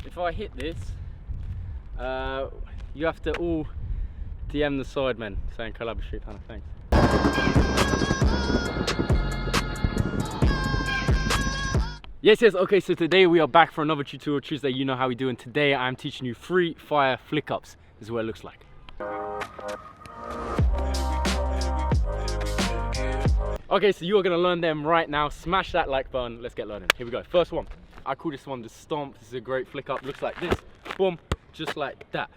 if I hit this, you have to all DM the Sidemen saying Calabar Street Panel. Thanks. Yes, okay, so today we are back for another tutorial Tuesday. You know how we do, and today I'm teaching you free fire flick ups. This is what it looks like. Okay, so you are going to learn them right now. Smash that like button. Let's get learning. Here we go. First one. I call this one the stomp. This is a great flick up. Looks like this. Boom. Just like that.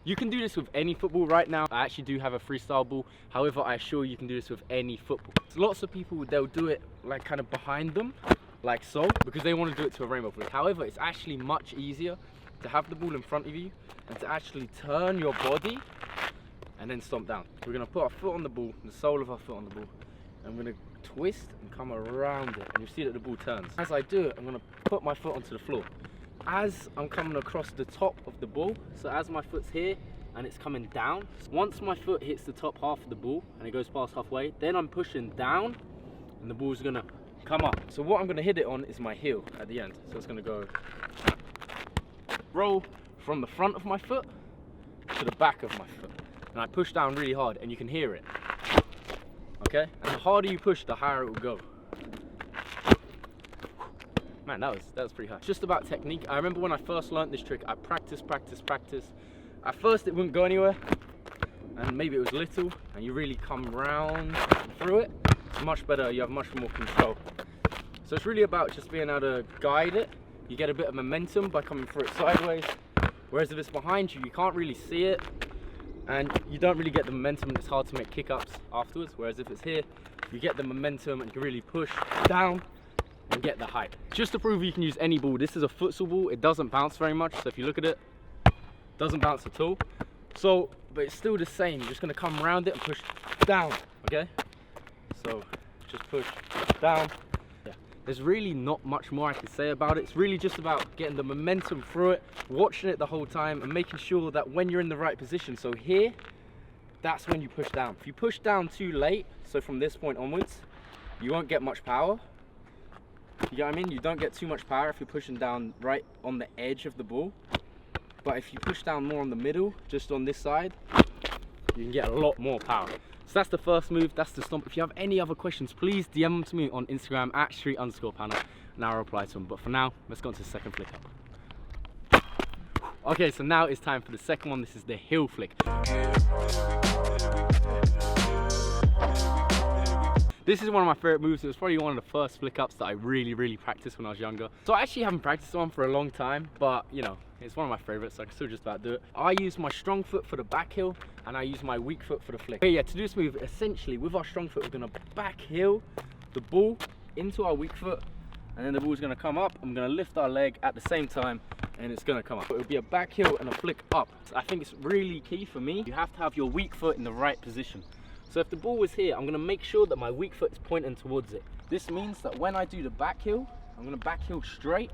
You can do this with any football right now. I actually do have a freestyle ball. However, I assure you can do this with any football. So lots of people, they'll do it like kind of behind them, like so, because they want to do it to a rainbow flick. However, it's actually much easier to have the ball in front of you and to actually turn your body and then stomp down. We're going to put our foot on the ball, the sole of our foot on the ball, and we're going to twist and come around it, and you see that the ball turns. As I do it, I'm going to put my foot onto the floor. As I'm coming across the top of the ball, so as my foot's here and it's coming down, once my foot hits the top half of the ball and it goes past halfway, then I'm pushing down and the ball's going to come up. So what I'm going to hit it on is my heel at the end. So it's going to go roll from the front of my foot to the back of my foot. And I push down really hard and you can hear it. Okay? And the harder you push, the higher it will go. Man, that was pretty high. It's just about technique. I remember when I first learned this trick, I practiced. At first it wouldn't go anywhere, and maybe it was little, and you really come round through it. It's much better, you have much more control. So it's really about just being able to guide it. You get a bit of momentum by coming through it sideways, whereas if it's behind you, you can't really see it, and you don't really get the momentum, and it's hard to make kick-ups afterwards. Whereas if it's here, you get the momentum and you can really push down and get the height. Just to prove you can use any ball, this is a futsal ball. It doesn't bounce very much, so if you look at it, doesn't bounce at all. So, but it's still the same. You're just gonna come around it and push down, okay? So, just push down. Yeah. There's really not much more I can say about it. It's really just about getting the momentum through it, watching it the whole time, and making sure that when you're in the right position, so here, that's when you push down. If you push down too late, so from this point onwards, you won't get much power. You know what I mean? You don't get too much power if you're pushing down right on the edge of the ball. But if you push down more on the middle, just on this side, you can get a lot more power. So that's the first move, that's the stomp. If you have any other questions, please DM them to me on Instagram at @street_panel, and I'll reply to them. But for now, let's go on to the second flick up. Okay, so now it's time for the second one. This is the heel flick. This is one of my favorite moves. It was probably one of the first flick ups that I really practiced when I was younger. So I actually haven't practiced one for a long time, but you know, it's one of my favorites, so I can still just about do it. I use my strong foot for the back heel, and I use my weak foot for the flick. Okay, yeah, to do this move, essentially with our strong foot, we're gonna back heel the ball into our weak foot, and then the ball's gonna come up. I'm gonna lift our leg at the same time, and it's gonna come up. It'll be a back heel and a flick up. So I think it's really key for me. You have to have your weak foot in the right position. So if the ball was here, I'm gonna make sure that my weak foot is pointing towards it. This means that when I do the back heel, I'm gonna back heel straight.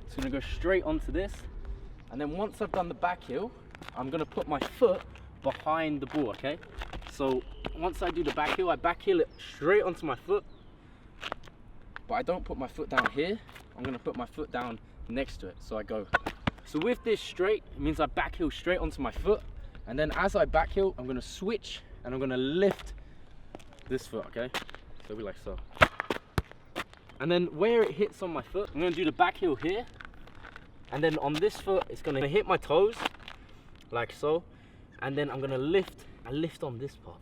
It's gonna go straight onto this. And then once I've done the back heel, I'm gonna put my foot behind the ball, okay? So once I do the back heel, I back heel it straight onto my foot, but I don't put my foot down here. I'm gonna put my foot down next to it, so I go. So with this straight, it means I back heel straight onto my foot, and then as I back heel, I'm gonna switch, and I'm gonna lift this foot, okay? So it'll be like so. And then where it hits on my foot, I'm gonna do the back heel here, and then on this foot, it's gonna hit my toes, like so, and then I'm gonna lift, I lift on this part.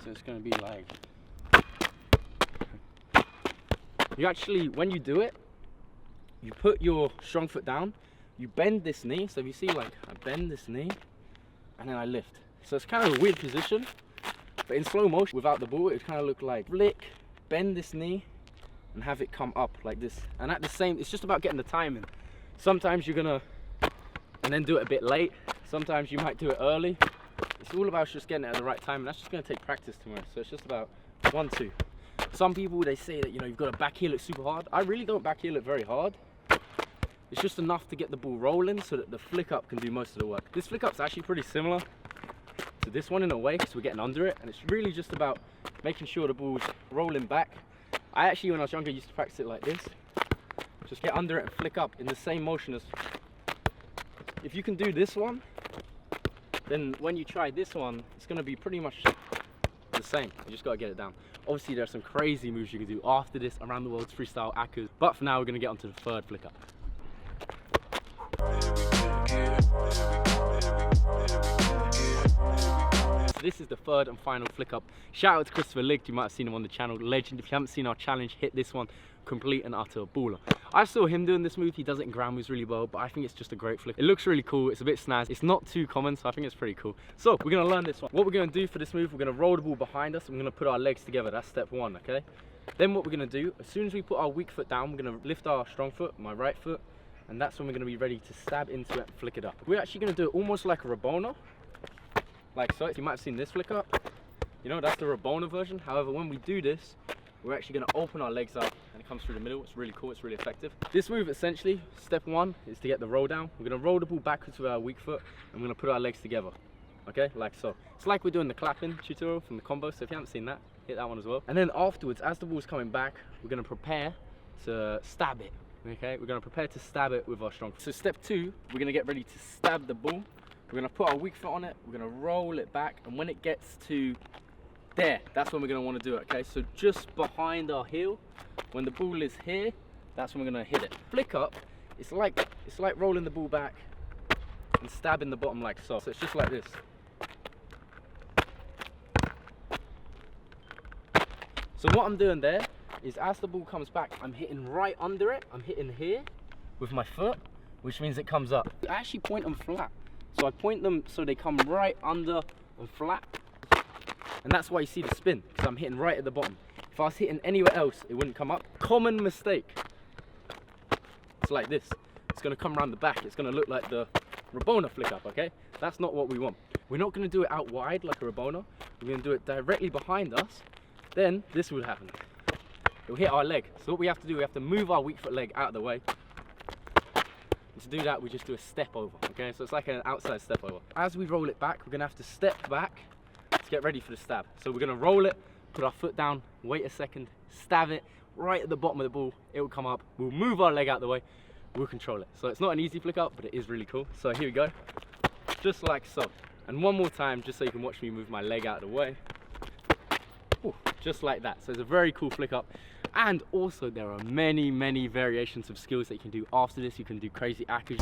So it's gonna be like, you actually, when you do it, you put your strong foot down, you bend this knee, so if you see like, I bend this knee, and then I lift. So it's kind of a weird position, but in slow motion, without the ball, it kind of look like flick, bend this knee, and have it come up like this. And at the same, it's just about getting the timing. Sometimes you're gonna, and then do it a bit late. Sometimes you might do it early. It's all about just getting it at the right time, and that's just gonna take practice tomorrow. So it's just about 1, 2. Some people, they say that, you know, you've got to back heel it super hard. I really don't back heel it very hard. It's just enough to get the ball rolling so that the flick up can do most of the work. This flick up's actually pretty similar to this one in a way, because we're getting under it, and it's really just about making sure the ball's rolling back I actually, when I was younger, used to practice it like this. Just get under it and flick up in the same motion as... If you can do this one, then when you try this one, it's going to be pretty much the same. You just got to get it down. Obviously, there are some crazy moves you can do after this around the world's freestyle ACCAs. But for now, we're going to get onto the third flick up. So this is the third and final flick up. Shout out to Christopher Ligg, you might have seen him on the channel, legend. If you haven't seen our challenge, hit this one, complete and utter baller. I saw him doing this move, he does it in ground moves really well, but I think it's just a great flick. It looks really cool, it's a bit snaz, it's not too common, so I think it's pretty cool. So we're gonna learn this one. What we're gonna do for this move, we're gonna roll the ball behind us and we're gonna put our legs together. That's step one, okay? Then what we're gonna do, as soon as we put our weak foot down, we're gonna lift our strong foot, my right foot, and that's when we're gonna be ready to stab into it and flick it up. We're actually gonna do it almost like a Rabona, like so. You might have seen this flick up. You know, that's the Rabona version. However, when we do this, we're actually going to open our legs up and it comes through the middle. It's really cool, it's really effective. This move, essentially, step one is to get the roll down. We're going to roll the ball backwards with our weak foot and we're going to put our legs together, okay, like so. It's like we're doing the clapping tutorial from the combo, so if you haven't seen that, hit that one as well. And then afterwards, as the ball's coming back, we're going to prepare to stab it, okay? We're going to prepare to stab it with our strong foot. So step two, we're going to get ready to stab the ball. We're going to put our weak foot on it, we're going to roll it back, and when it gets to there, that's when we're going to want to do it, okay? So just behind our heel, when the ball is here, that's when we're going to hit it. Flick up, it's like rolling the ball back and stabbing the bottom like so. So it's just like this. So what I'm doing there is as the ball comes back, I'm hitting right under it. I'm hitting here with my foot, which means it comes up. I actually point them flat. So I point them so they come right under and flat. And that's why you see the spin, because I'm hitting right at the bottom. If I was hitting anywhere else, it wouldn't come up. Common mistake. It's like this. It's going to come around the back. It's going to look like the Rabona flick up, okay? That's not what we want. We're not going to do it out wide like a Rabona. We're going to do it directly behind us. Then this will happen. It will hit our leg. So what we have to do, we have to move our weak foot leg out of the way. And to do that, we just do a step over, okay? So it's like an outside step over. As we roll it back, we're going to have to step back to get ready for the stab. So we're going to roll it, put our foot down, wait a second, stab it right at the bottom of the ball. It will come up. We'll move our leg out of the way. We'll control it. So it's not an easy flick up, but it is really cool. So here we go. Just like so. And one more time, just so you can watch me move my leg out of the way. Ooh, just like that. So it's a very cool flick up. And also there are many, many variations of skills that you can do after this. You can do crazy ACCAs.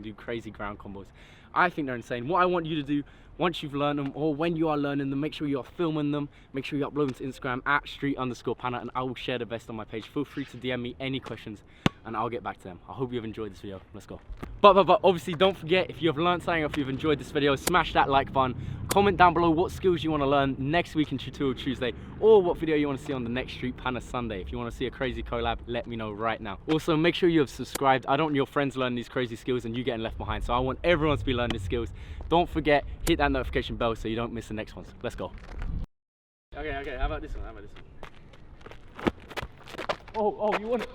Do crazy ground combos. I think they're insane. What I want you to do once you've learned them, or when you are learning them, make sure you are filming them, make sure you upload them to Instagram at @street_panna, and I will share the best on my page. Feel free to DM me any questions and I'll get back to them. I hope you've enjoyed this video. Let's go. But obviously don't forget, if you have learned something or if you've enjoyed this video, smash that like button. Comment down below what skills you want to learn next week in Tutorial Tuesday, or what video you want to see on the next Street Panna Sunday. If you want to see a crazy collab, let me know right now. Also, make sure you have subscribed. I don't want your friends learning these crazy skills and you getting left behind. So I want everyone to be learning these skills. Don't forget, hit that notification bell so you don't miss the next ones. Let's go. Okay, how about this one? Oh, you want it?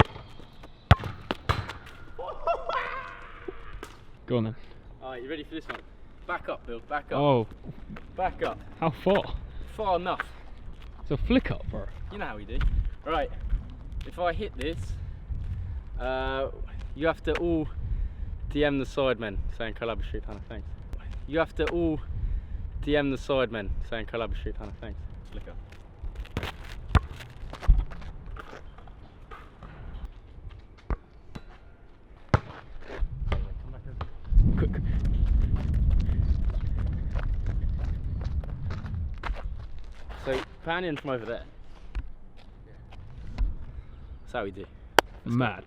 Go on then. Alright, you ready for this one? Back up, Bill, back up. Oh. Back up. How far? Far enough. It's a flick up, bro. You know how we do. Right, if I hit this, you have to all DM the sidemen saying collab with Street Panna, thanks. You have to all DM the sidemen saying collab with Street Panna, thanks. Flick up. Quick. So pan in from over there. That's how we do. Mad.